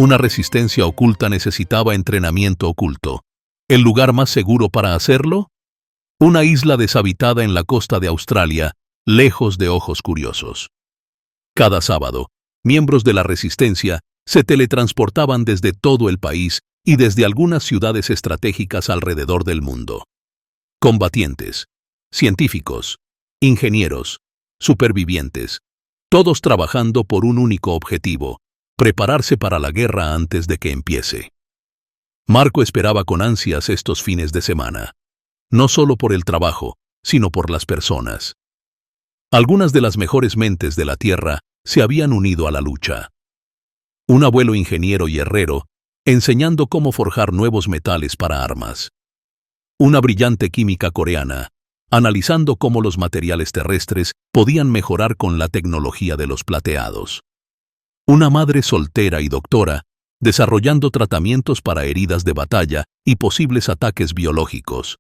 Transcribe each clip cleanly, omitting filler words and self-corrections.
Una resistencia oculta necesitaba entrenamiento oculto. ¿El lugar más seguro para hacerlo? Una isla deshabitada en la costa de Australia, lejos de ojos curiosos. Cada sábado, miembros de la resistencia se teletransportaban desde todo el país y desde algunas ciudades estratégicas alrededor del mundo. Combatientes, científicos, ingenieros, supervivientes, todos trabajando por un único objetivo: prepararse para la guerra antes de que empiece. Marco esperaba con ansias estos fines de semana, no solo por el trabajo, sino por las personas. Algunas de las mejores mentes de la Tierra se habían unido a la lucha. Un abuelo ingeniero y herrero, enseñando cómo forjar nuevos metales para armas. Una brillante química coreana, analizando cómo los materiales terrestres podían mejorar con la tecnología de los plateados. Una madre soltera y doctora, desarrollando tratamientos para heridas de batalla y posibles ataques biológicos.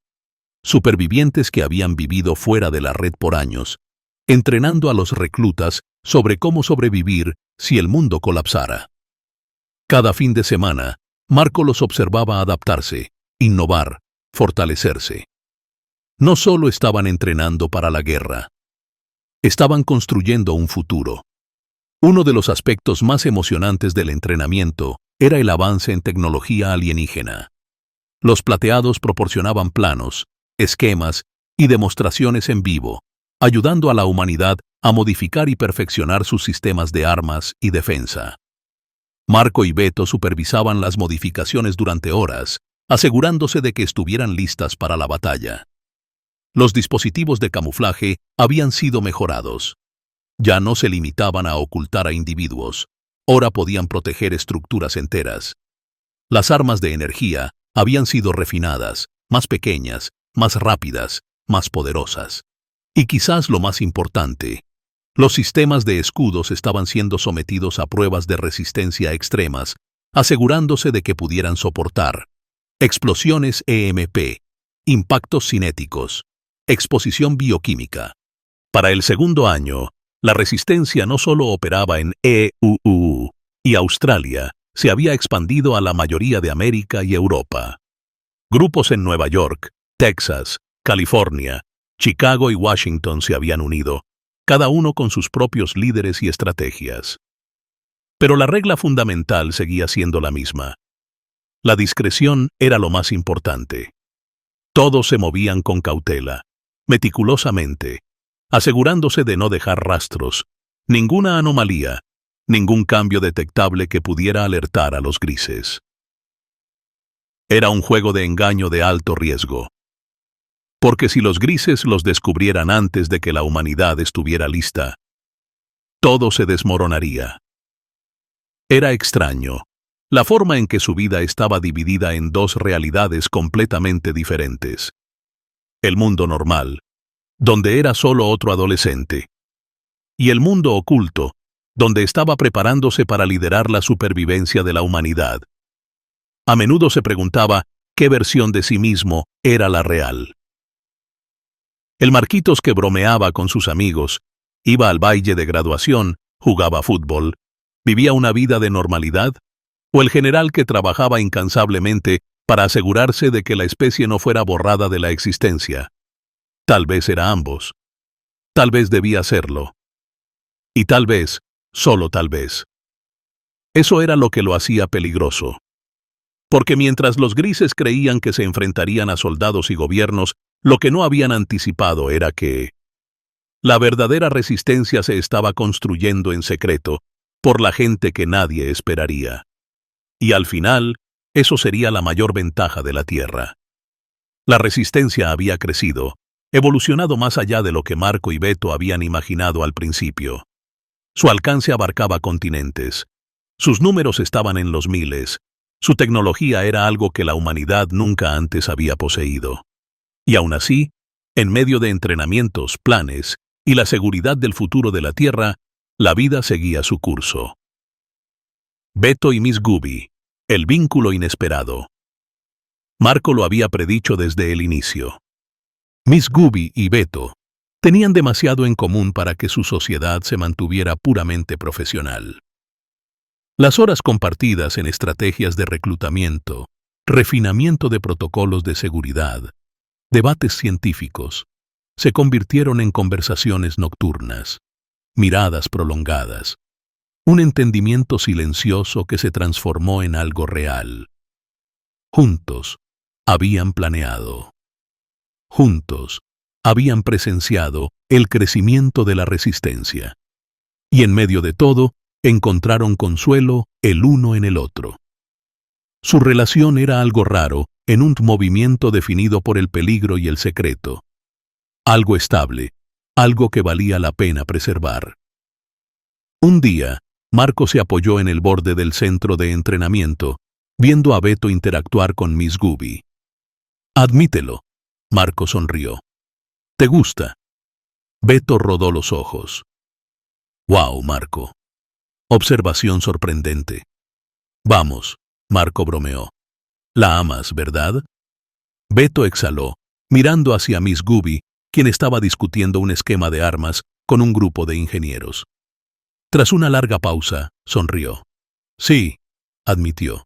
Supervivientes que habían vivido fuera de la red por años, entrenando a los reclutas sobre cómo sobrevivir si el mundo colapsara. Cada fin de semana, Marco los observaba adaptarse, innovar, fortalecerse. No solo estaban entrenando para la guerra, estaban construyendo un futuro. Uno de los aspectos más emocionantes del entrenamiento era el avance en tecnología alienígena. Los plateados proporcionaban planos, esquemas y demostraciones en vivo, ayudando a la humanidad a modificar y perfeccionar sus sistemas de armas y defensa. Marco y Beto supervisaban las modificaciones durante horas, asegurándose de que estuvieran listas para la batalla. Los dispositivos de camuflaje habían sido mejorados. Ya no se limitaban a ocultar a individuos, ahora podían proteger estructuras enteras. Las armas de energía habían sido refinadas, más pequeñas, más rápidas, más poderosas. Y quizás lo más importante, los sistemas de escudos estaban siendo sometidos a pruebas de resistencia extremas, asegurándose de que pudieran soportar explosiones EMP, impactos cinéticos, exposición bioquímica. Para el segundo año, la resistencia no solo operaba en EU y Australia, se había expandido a la mayoría de América y Europa. Grupos en Nueva York, Texas, California, Chicago y Washington se habían unido, cada uno con sus propios líderes y estrategias. Pero la regla fundamental seguía siendo la misma. La discreción era lo más importante. Todos se movían con cautela, meticulosamente, asegurándose de no dejar rastros, ninguna anomalía, ningún cambio detectable que pudiera alertar a los grises. Era un juego de engaño de alto riesgo. Porque si los grises los descubrieran antes de que la humanidad estuviera lista, todo se desmoronaría. Era extraño, la forma en que su vida estaba dividida en dos realidades completamente diferentes. El mundo normal, donde era solo otro adolescente, y el mundo oculto, donde estaba preparándose para liderar la supervivencia de la humanidad. A menudo se preguntaba qué versión de sí mismo era la real. El Marquitos que bromeaba con sus amigos, iba al baile de graduación, jugaba fútbol, vivía una vida de normalidad, o el general que trabajaba incansablemente para asegurarse de que la especie no fuera borrada de la existencia. Tal vez era ambos. Tal vez debía serlo. Y tal vez, solo tal vez. Eso era lo que lo hacía peligroso. Porque mientras los grises creían que se enfrentarían a soldados y gobiernos, lo que no habían anticipado era que la verdadera resistencia se estaba construyendo en secreto por la gente que nadie esperaría. Y al final, eso sería la mayor ventaja de la Tierra. La resistencia había crecido, evolucionado más allá de lo que Marco y Beto habían imaginado al principio. Su alcance abarcaba continentes. Sus números estaban en los miles. Su tecnología era algo que la humanidad nunca antes había poseído. Y aún así, en medio de entrenamientos, planes y la seguridad del futuro de la Tierra, la vida seguía su curso. Beto y Miss Gooby, el vínculo inesperado. Marco lo había predicho desde el inicio. Miss Gooby y Beto tenían demasiado en común para que su sociedad se mantuviera puramente profesional. Las horas compartidas en estrategias de reclutamiento, refinamiento de protocolos de seguridad, debates científicos, se convirtieron en conversaciones nocturnas, miradas prolongadas, un entendimiento silencioso que se transformó en algo real. Juntos, habían planeado. Juntos, habían presenciado el crecimiento de la resistencia. Y en medio de todo, encontraron consuelo el uno en el otro. Su relación era algo raro, en un movimiento definido por el peligro y el secreto. Algo estable, algo que valía la pena preservar. Un día, Marco se apoyó en el borde del centro de entrenamiento, viendo a Beto interactuar con Miss Gooby. «Admítelo», Marco sonrió. «¿Te gusta?» Beto rodó los ojos. «Wow, Marco. Observación sorprendente». «Vamos», Marco bromeó. «La amas, ¿verdad?» Beto exhaló, mirando hacia Miss Gooby, quien estaba discutiendo un esquema de armas con un grupo de ingenieros. Tras una larga pausa, sonrió. «Sí», admitió.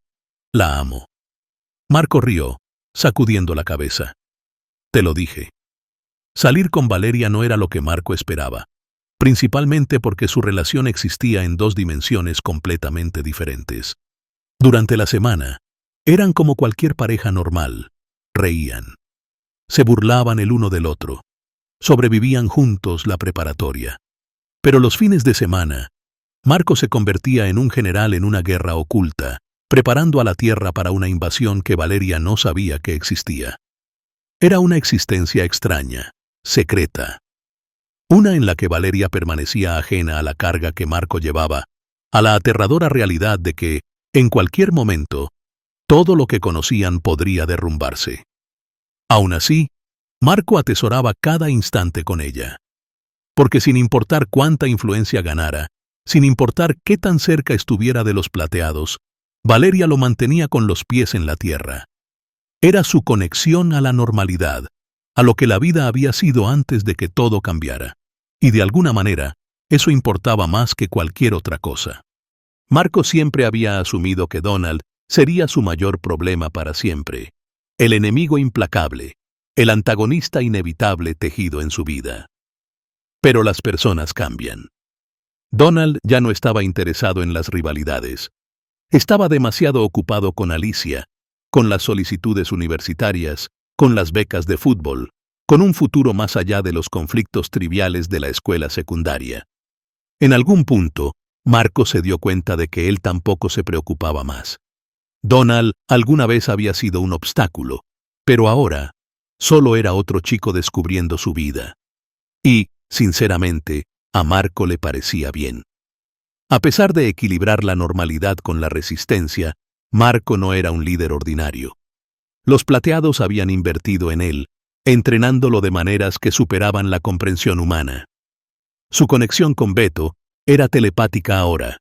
«La amo». Marco rió, sacudiendo la cabeza. «Te lo dije». Salir con Valeria no era lo que Marco esperaba, principalmente porque su relación existía en dos dimensiones completamente diferentes. Durante la semana, eran como cualquier pareja normal, reían, se burlaban el uno del otro, sobrevivían juntos la preparatoria. Pero los fines de semana, Marco se convertía en un general en una guerra oculta, preparando a la Tierra para una invasión que Valeria no sabía que existía. Era una existencia extraña, secreta. Una en la que Valeria permanecía ajena a la carga que Marco llevaba, a la aterradora realidad de que, en cualquier momento, todo lo que conocían podría derrumbarse. Aún así, Marco atesoraba cada instante con ella. Porque sin importar cuánta influencia ganara, sin importar qué tan cerca estuviera de los plateados, Valeria lo mantenía con los pies en la tierra. Era su conexión a la normalidad, a lo que la vida había sido antes de que todo cambiara. Y de alguna manera, eso importaba más que cualquier otra cosa. Marco siempre había asumido que Donald sería su mayor problema para siempre, el enemigo implacable, el antagonista inevitable tejido en su vida. Pero las personas cambian. Donald ya no estaba interesado en las rivalidades. Estaba demasiado ocupado con Alicia, con las solicitudes universitarias, con las becas de fútbol, con un futuro más allá de los conflictos triviales de la escuela secundaria. En algún punto, Marco se dio cuenta de que él tampoco se preocupaba más. Donald alguna vez había sido un obstáculo, pero ahora solo era otro chico descubriendo su vida. Y, sinceramente, a Marco le parecía bien. A pesar de equilibrar la normalidad con la resistencia, Marco no era un líder ordinario. Los plateados habían invertido en él, entrenándolo de maneras que superaban la comprensión humana. Su conexión con Beto era telepática ahora,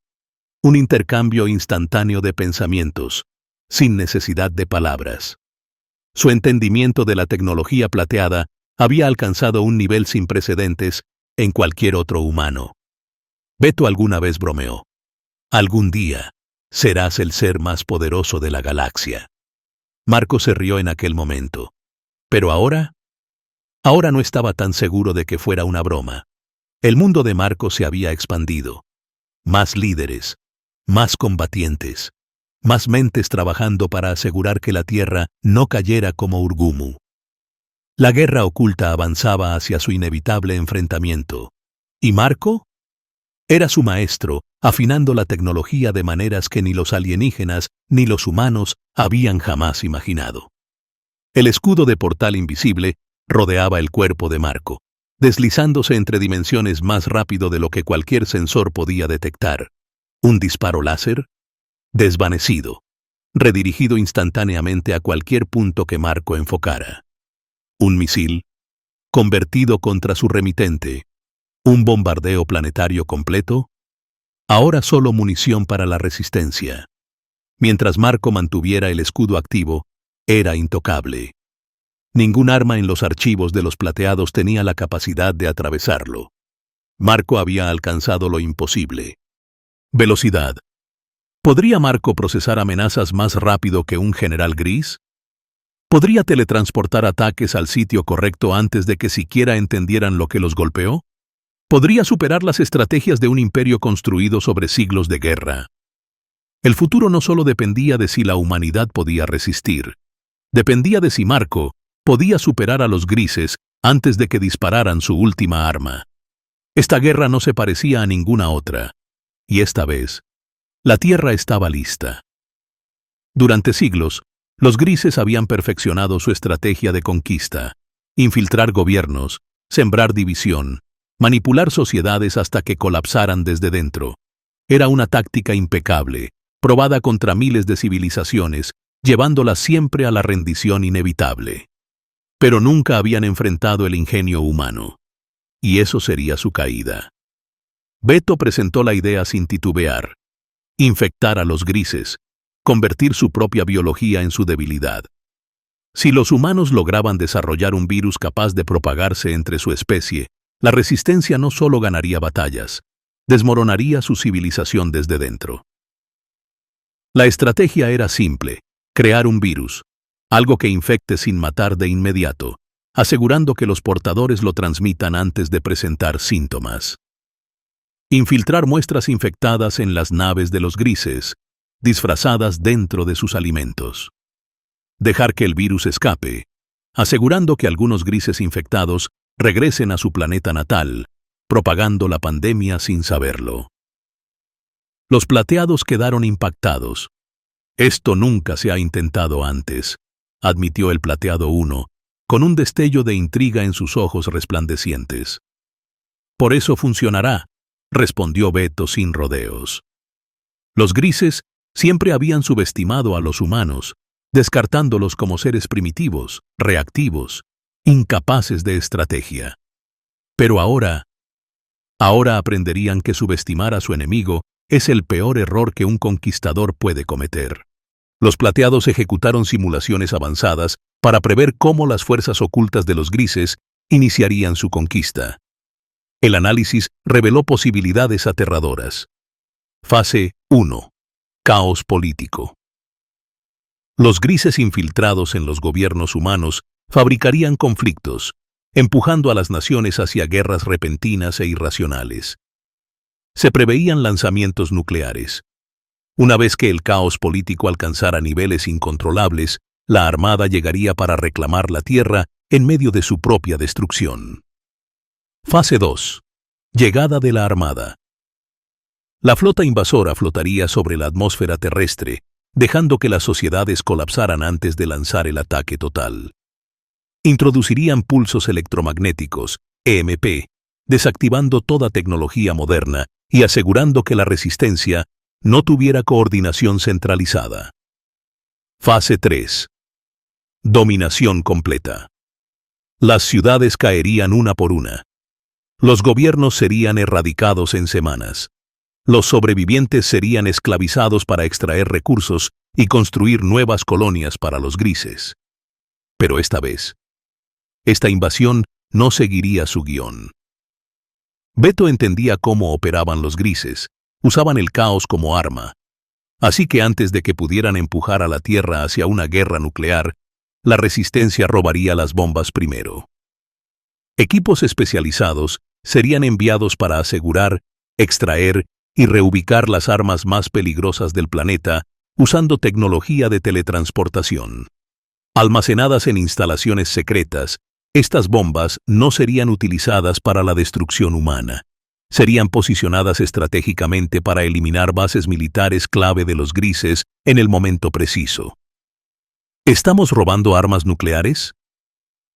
un intercambio instantáneo de pensamientos, sin necesidad de palabras. Su entendimiento de la tecnología plateada había alcanzado un nivel sin precedentes en cualquier otro humano. Beto alguna vez bromeó: «Algún día serás el ser más poderoso de la galaxia». Marco se rió en aquel momento. Pero ahora no estaba tan seguro de que fuera una broma. El mundo de Marco se había expandido. Más líderes, más combatientes, más mentes trabajando para asegurar que la Tierra no cayera como Urgumu. La guerra oculta avanzaba hacia su inevitable enfrentamiento. ¿Y Marco? Era su maestro, afinando la tecnología de maneras que ni los alienígenas ni los humanos habían jamás imaginado. El escudo de portal invisible rodeaba el cuerpo de Marco, deslizándose entre dimensiones más rápido de lo que cualquier sensor podía detectar. Un disparo láser, desvanecido, redirigido instantáneamente a cualquier punto que Marco enfocara. Un misil, convertido contra su remitente. Un bombardeo planetario completo. Ahora solo munición para la resistencia. Mientras Marco mantuviera el escudo activo, era intocable. Ningún arma en los archivos de los plateados tenía la capacidad de atravesarlo. Marco había alcanzado lo imposible. Velocidad, ¿Podría Marco procesar amenazas más rápido que un general gris? ¿Podría teletransportar ataques al sitio correcto antes de que siquiera entendieran lo que los golpeó? ¿Podría superar las estrategias de un imperio construido sobre siglos de guerra? El futuro no solo dependía de si la humanidad podía resistir, dependía de si Marco podía superar a los grises antes de que dispararan su última arma. Esta guerra no se parecía a ninguna otra, y esta vez, la Tierra estaba lista. Durante siglos, los grises habían perfeccionado su estrategia de conquista: infiltrar gobiernos, sembrar división, manipular sociedades hasta que colapsaran desde dentro. Era una táctica impecable, probada contra miles de civilizaciones, llevándolas siempre a la rendición inevitable. Pero nunca habían enfrentado el ingenio humano, y eso sería su caída. Beto presentó la idea sin titubear: infectar a los grises, convertir su propia biología en su debilidad. Si los humanos lograban desarrollar un virus capaz de propagarse entre su especie, la resistencia no solo ganaría batallas, desmoronaría su civilización desde dentro. La estrategia era simple: crear un virus, algo que infecte sin matar de inmediato, asegurando que los portadores lo transmitan antes de presentar síntomas. Infiltrar muestras infectadas en las naves de los grises, disfrazadas dentro de sus alimentos. Dejar que el virus escape, asegurando que algunos grises infectados regresen a su planeta natal, propagando la pandemia sin saberlo. Los plateados quedaron impactados. «Esto nunca se ha intentado antes», admitió el plateado 1, con un destello de intriga en sus ojos resplandecientes. «Por eso funcionará», respondió Beto sin rodeos. Los grises siempre habían subestimado a los humanos, descartándolos como seres primitivos, reactivos, incapaces de estrategia. Pero ahora aprenderían que subestimar a su enemigo es el peor error que un conquistador puede cometer. Los plateados ejecutaron simulaciones avanzadas para prever cómo las fuerzas ocultas de los grises iniciarían su conquista. El análisis reveló posibilidades aterradoras. Fase 1. Caos político. Los grises infiltrados en los gobiernos humanos fabricarían conflictos, empujando a las naciones hacia guerras repentinas e irracionales. Se preveían lanzamientos nucleares. Una vez que el caos político alcanzara niveles incontrolables, la Armada llegaría para reclamar la Tierra en medio de su propia destrucción. Fase 2. Llegada de la Armada. La flota invasora flotaría sobre la atmósfera terrestre, dejando que las sociedades colapsaran antes de lanzar el ataque total. Introducirían pulsos electromagnéticos, EMP, desactivando toda tecnología moderna y asegurando que la resistencia no tuviera coordinación centralizada. Fase 3. Dominación completa. Las ciudades caerían una por una. Los gobiernos serían erradicados en semanas. Los sobrevivientes serían esclavizados para extraer recursos y construir nuevas colonias para los grises. Pero esta vez, esta invasión no seguiría su guión. Beto entendía cómo operaban los grises. Usaban el caos como arma. Así que antes de que pudieran empujar a la Tierra hacia una guerra nuclear, la resistencia robaría las bombas primero. Equipos especializados serían enviados para asegurar, extraer y reubicar las armas más peligrosas del planeta usando tecnología de teletransportación. Almacenadas en instalaciones secretas, estas bombas no serían utilizadas para la destrucción humana. Serían posicionadas estratégicamente para eliminar bases militares clave de los grises en el momento preciso. ¿Estamos robando armas nucleares?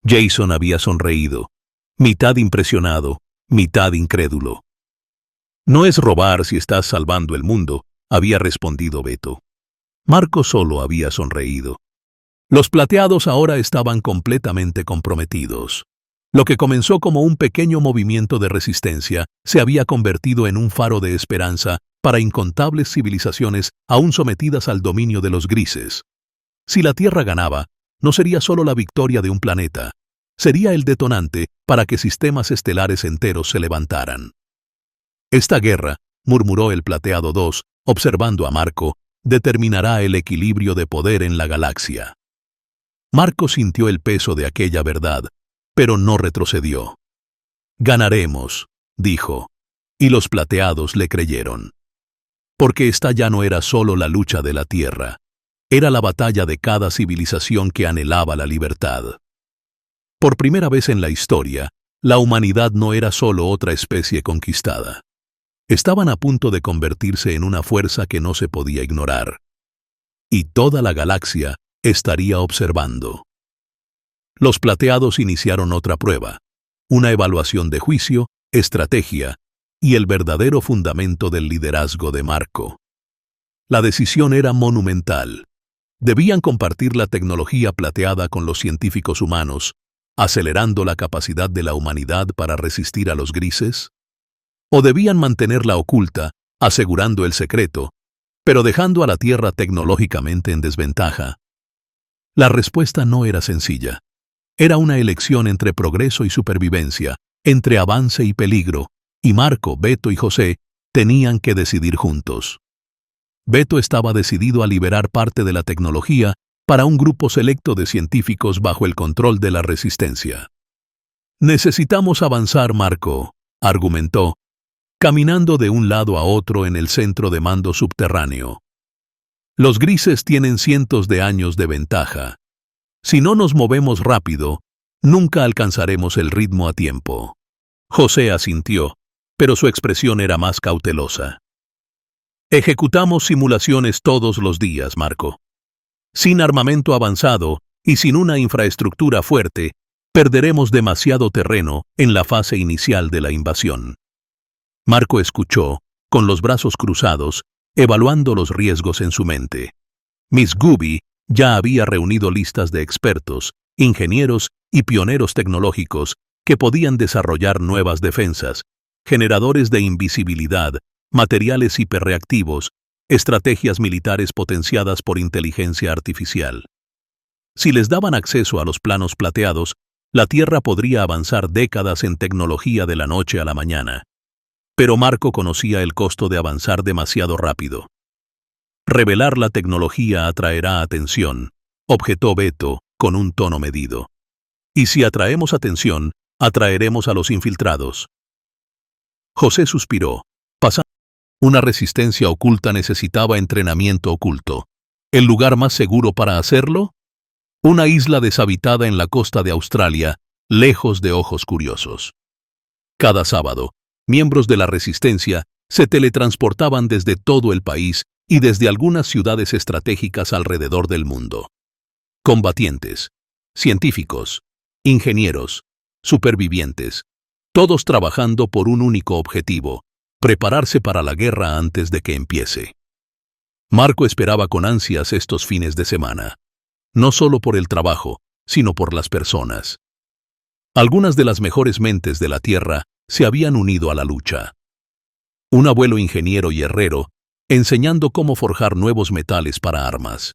Jason había sonreído, mitad impresionado, mitad incrédulo. No es robar si estás salvando el mundo, había respondido Beto. Marco solo había sonreído. Los plateados ahora estaban completamente comprometidos. Lo que comenzó como un pequeño movimiento de resistencia se había convertido en un faro de esperanza para incontables civilizaciones aún sometidas al dominio de los grises. Si la Tierra ganaba, no sería solo la victoria de un planeta, sería el detonante para que sistemas estelares enteros se levantaran. Esta guerra, murmuró el plateado 2, observando a Marco, determinará el equilibrio de poder en la galaxia. Marco sintió el peso de aquella verdad, pero no retrocedió. «Ganaremos», dijo, y los plateados le creyeron. Porque esta ya no era solo la lucha de la Tierra, era la batalla de cada civilización que anhelaba la libertad. Por primera vez en la historia, la humanidad no era solo otra especie conquistada. Estaban a punto de convertirse en una fuerza que no se podía ignorar. Y toda la galaxia estaría observando. Los plateados iniciaron otra prueba, una evaluación de juicio, estrategia y el verdadero fundamento del liderazgo de Marco. La decisión era monumental. Debían compartir la tecnología plateada con los científicos humanos, acelerando la capacidad de la humanidad para resistir a los grises, o debían mantenerla oculta, asegurando el secreto, pero dejando a la Tierra tecnológicamente en desventaja. La respuesta no era sencilla. Era una elección entre progreso y supervivencia, entre avance y peligro, y Marco, Beto y José tenían que decidir juntos. Beto estaba decidido a liberar parte de la tecnología para un grupo selecto de científicos bajo el control de la resistencia. «Necesitamos avanzar, Marco», argumentó, caminando de un lado a otro en el centro de mando subterráneo. «Los grises tienen cientos de años de ventaja. Si no nos movemos rápido, nunca alcanzaremos el ritmo a tiempo». José asintió, pero su expresión era más cautelosa. «Ejecutamos simulaciones todos los días, Marco. Sin armamento avanzado y sin una infraestructura fuerte, perderemos demasiado terreno en la fase inicial de la invasión». Marco escuchó, con los brazos cruzados, evaluando los riesgos en su mente. Miss Gooby ya había reunido listas de expertos, ingenieros y pioneros tecnológicos que podían desarrollar nuevas defensas, generadores de invisibilidad, materiales hiperreactivos, estrategias militares potenciadas por inteligencia artificial. Si les daban acceso a los planos plateados, la Tierra podría avanzar décadas en tecnología de la noche a la mañana. Pero Marco conocía el costo de avanzar demasiado rápido. «Revelar la tecnología atraerá atención», objetó Beto con un tono medido. «Y si atraemos atención, atraeremos a los infiltrados». José suspiró. Una resistencia oculta necesitaba entrenamiento oculto. ¿El lugar más seguro para hacerlo? Una isla deshabitada en la costa de Australia, lejos de ojos curiosos. Cada sábado, miembros de la resistencia se teletransportaban desde todo el país y desde algunas ciudades estratégicas alrededor del mundo. Combatientes, científicos, ingenieros, supervivientes, todos trabajando por un único objetivo: prepararse para la guerra antes de que empiece. Marco esperaba con ansias estos fines de semana, no solo por el trabajo, sino por las personas. Algunas de las mejores mentes de la Tierra se habían unido a la lucha. Un abuelo ingeniero y herrero, enseñando cómo forjar nuevos metales para armas.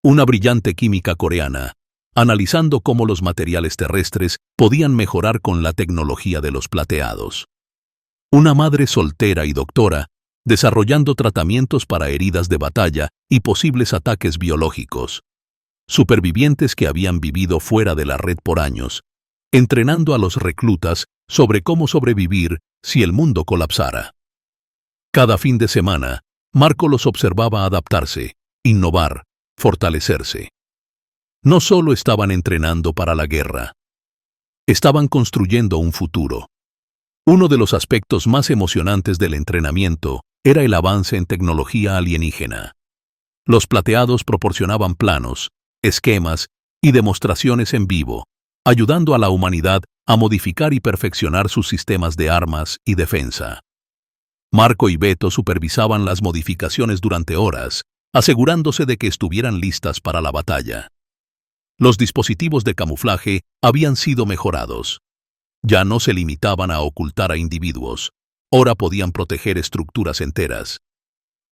Una brillante química coreana, analizando cómo los materiales terrestres podían mejorar con la tecnología de los plateados. Una madre soltera y doctora, desarrollando tratamientos para heridas de batalla y posibles ataques biológicos. Supervivientes que habían vivido fuera de la red por años, entrenando a los reclutas sobre cómo sobrevivir si el mundo colapsara. Cada fin de semana, Marco los observaba adaptarse, innovar, fortalecerse. No solo estaban entrenando para la guerra, estaban construyendo un futuro. Uno de los aspectos más emocionantes del entrenamiento era el avance en tecnología alienígena. Los plateados proporcionaban planos, esquemas y demostraciones en vivo, ayudando a la humanidad a modificar y perfeccionar sus sistemas de armas y defensa. Marco y Beto supervisaban las modificaciones durante horas, asegurándose de que estuvieran listas para la batalla. Los dispositivos de camuflaje habían sido mejorados. Ya no se limitaban a ocultar a individuos, ahora podían proteger estructuras enteras.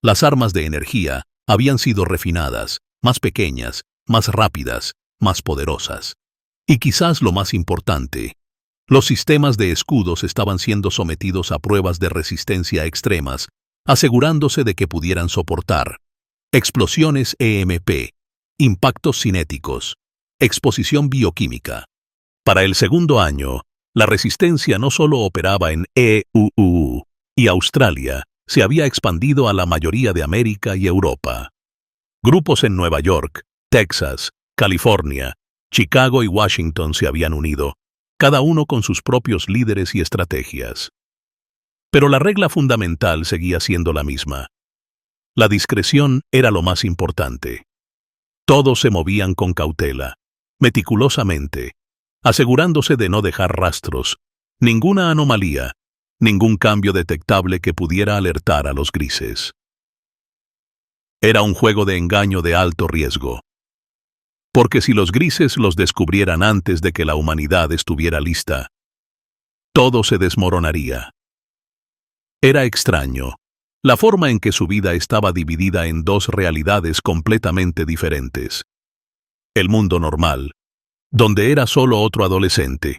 Las armas de energía habían sido refinadas, más pequeñas, más rápidas, más poderosas. Y quizás lo más importante, los sistemas de escudos estaban siendo sometidos a pruebas de resistencia extremas asegurándose de que pudieran soportar explosiones EMP, impactos cinéticos, exposición bioquímica. Para el segundo año, la resistencia no solo operaba en EU y Australia, se había expandido a la mayoría de América y Europa. Grupos en Nueva York, Texas, California, Chicago y Washington se habían unido, cada uno con sus propios líderes y estrategias. Pero la regla fundamental seguía siendo la misma. La discreción era lo más importante. Todos se movían con cautela, meticulosamente, asegurándose de no dejar rastros, ninguna anomalía, ningún cambio detectable que pudiera alertar a los grises. Era un juego de engaño de alto riesgo. Porque si los grises los descubrieran antes de que la humanidad estuviera lista, todo se desmoronaría. Era extraño, la forma en que su vida estaba dividida en dos realidades completamente diferentes. El mundo normal, donde era solo otro adolescente,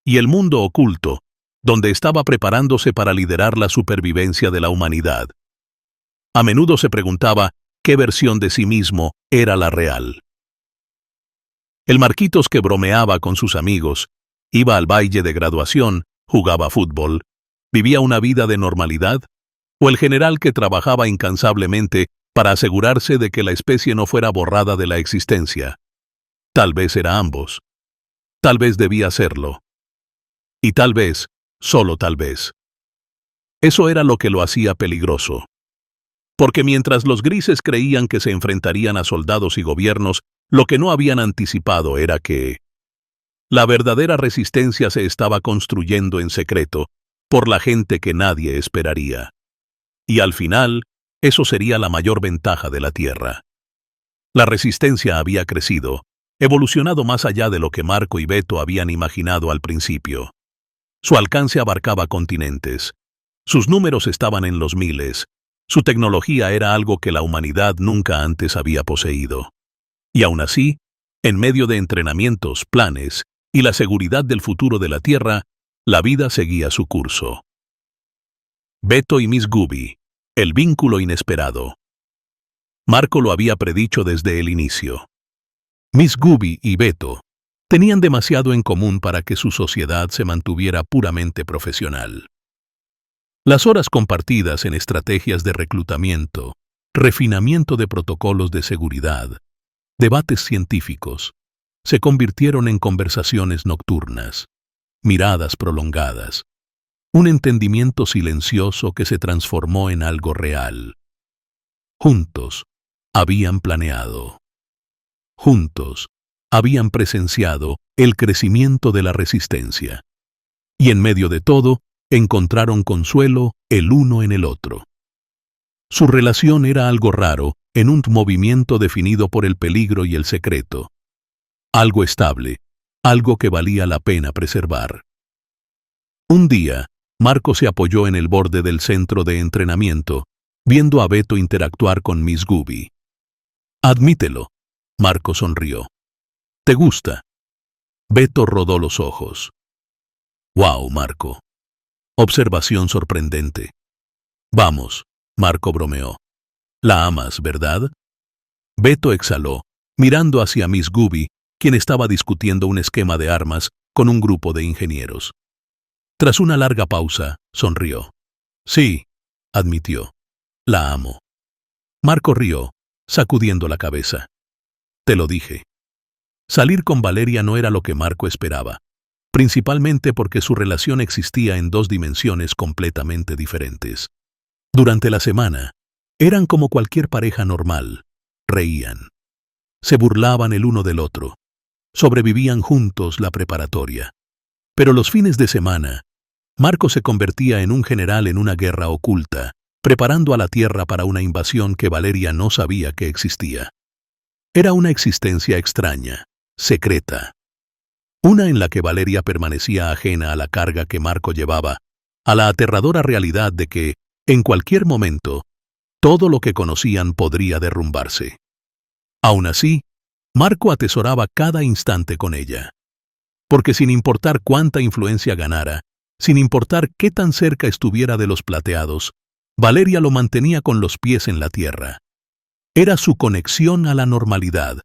y el mundo oculto, donde estaba preparándose para liderar la supervivencia de la humanidad. A menudo se preguntaba qué versión de sí mismo era la real. El Marquitos que bromeaba con sus amigos, iba al baile de graduación, jugaba fútbol, vivía una vida de normalidad, o el general que trabajaba incansablemente para asegurarse de que la especie no fuera borrada de la existencia. Tal vez era ambos. Tal vez debía serlo. Y tal vez, solo tal vez. Eso era lo que lo hacía peligroso. Porque mientras los grises creían que se enfrentarían a soldados y gobiernos, lo que no habían anticipado era que la verdadera resistencia se estaba construyendo en secreto por la gente que nadie esperaría. Y al final, eso sería la mayor ventaja de la Tierra. La resistencia había crecido, evolucionado más allá de lo que Marco y Beto habían imaginado al principio. Su alcance abarcaba continentes. Sus números estaban en los miles. Su tecnología era algo que la humanidad nunca antes había poseído. Y aún así, en medio de entrenamientos, planes y la seguridad del futuro de la Tierra, la vida seguía su curso. Beto y Miss Gooby, el vínculo inesperado. Marco lo había predicho desde el inicio. Miss Gooby y Beto tenían demasiado en común para que su sociedad se mantuviera puramente profesional. Las horas compartidas en estrategias de reclutamiento, refinamiento de protocolos de seguridad, debates científicos, se convirtieron en conversaciones nocturnas, miradas prolongadas, un entendimiento silencioso que se transformó en algo real. Juntos, habían planeado. Juntos, habían presenciado el crecimiento de la resistencia. Y en medio de todo, encontraron consuelo el uno en el otro. Su relación era algo raro, en un movimiento definido por el peligro y el secreto. Algo estable, algo que valía la pena preservar. Un día, Marco se apoyó en el borde del centro de entrenamiento, viendo a Beto interactuar con Miss Gooby. «Admítelo», Marco sonrió. «¿Te gusta?» Beto rodó los ojos. «Wow, Marco. Observación sorprendente». «Vamos», Marco bromeó. «La amas, ¿verdad?» Beto exhaló, mirando hacia Miss Gooby, quien estaba discutiendo un esquema de armas con un grupo de ingenieros. Tras una larga pausa, sonrió. «Sí», admitió. «La amo». Marco rió, sacudiendo la cabeza. «Te lo dije». Salir con Valeria no era lo que Marco esperaba, principalmente porque su relación existía en dos dimensiones completamente diferentes. Durante la semana, eran como cualquier pareja normal, reían, se burlaban el uno del otro, sobrevivían juntos la preparatoria. Pero los fines de semana, Marco se convertía en un general en una guerra oculta, preparando a la Tierra para una invasión que Valeria no sabía que existía. Era una existencia extraña, secreta. Una en la que Valeria permanecía ajena a la carga que Marco llevaba, a la aterradora realidad de que, en cualquier momento, todo lo que conocían podría derrumbarse. Aún así, Marco atesoraba cada instante con ella. Porque sin importar cuánta influencia ganara, sin importar qué tan cerca estuviera de los plateados, Valeria lo mantenía con los pies en la tierra. Era su conexión a la normalidad,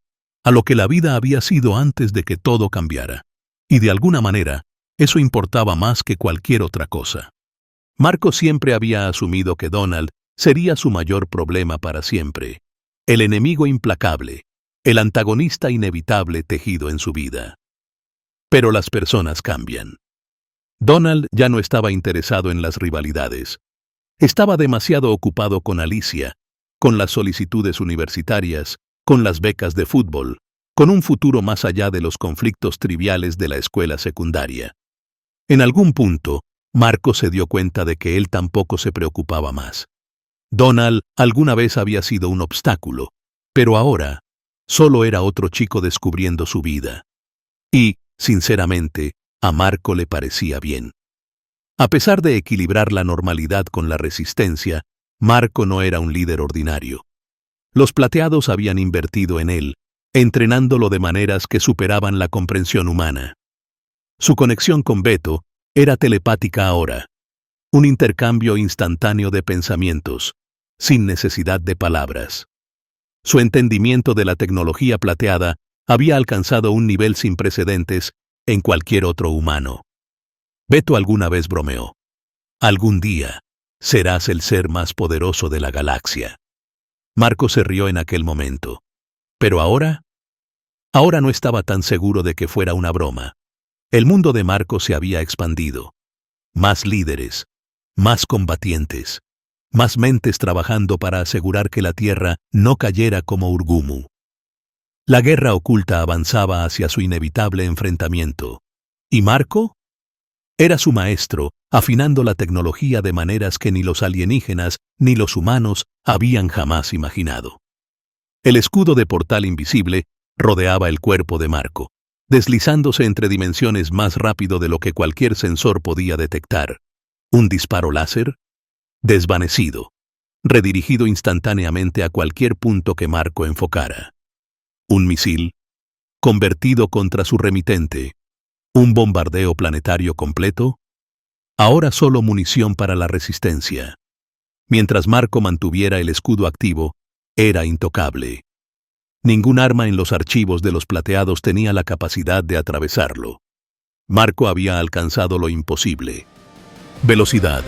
a lo que la vida había sido antes de que todo cambiara. Y de alguna manera, eso importaba más que cualquier otra cosa. Marco siempre había asumido que Donald sería su mayor problema para siempre, el enemigo implacable, el antagonista inevitable tejido en su vida. Pero las personas cambian. Donald ya no estaba interesado en las rivalidades. Estaba demasiado ocupado con Alicia, con las solicitudes universitarias, con las becas de fútbol, con un futuro más allá de los conflictos triviales de la escuela secundaria. En algún punto, Marco se dio cuenta de que él tampoco se preocupaba más. Donald alguna vez había sido un obstáculo, pero ahora solo era otro chico descubriendo su vida. Y, sinceramente, a Marco le parecía bien. A pesar de equilibrar la normalidad con la resistencia, Marco no era un líder ordinario. Los plateados habían invertido en él, entrenándolo de maneras que superaban la comprensión humana. Su conexión con Beto era telepática ahora, un intercambio instantáneo de pensamientos, sin necesidad de palabras. Su entendimiento de la tecnología plateada había alcanzado un nivel sin precedentes en cualquier otro humano. Beto alguna vez bromeó: «Algún día serás el ser más poderoso de la galaxia». Marco se rió en aquel momento. Pero ahora no estaba tan seguro de que fuera una broma. El mundo de Marco se había expandido. Más líderes, más combatientes, más mentes trabajando para asegurar que la Tierra no cayera como Urgumu. La guerra oculta avanzaba hacia su inevitable enfrentamiento. ¿Y Marco? Era su maestro, afinando la tecnología de maneras que ni los alienígenas ni los humanos habían jamás imaginado. El escudo de portal invisible rodeaba el cuerpo de Marco, deslizándose entre dimensiones más rápido de lo que cualquier sensor podía detectar. Un disparo láser, desvanecido, redirigido instantáneamente a cualquier punto que Marco enfocara. Un misil, convertido contra su remitente. Un bombardeo planetario completo. Ahora solo munición para la resistencia. Mientras Marco mantuviera el escudo activo, era intocable. Ningún arma en los archivos de los plateados tenía la capacidad de atravesarlo. Marco había alcanzado lo imposible. Velocidad,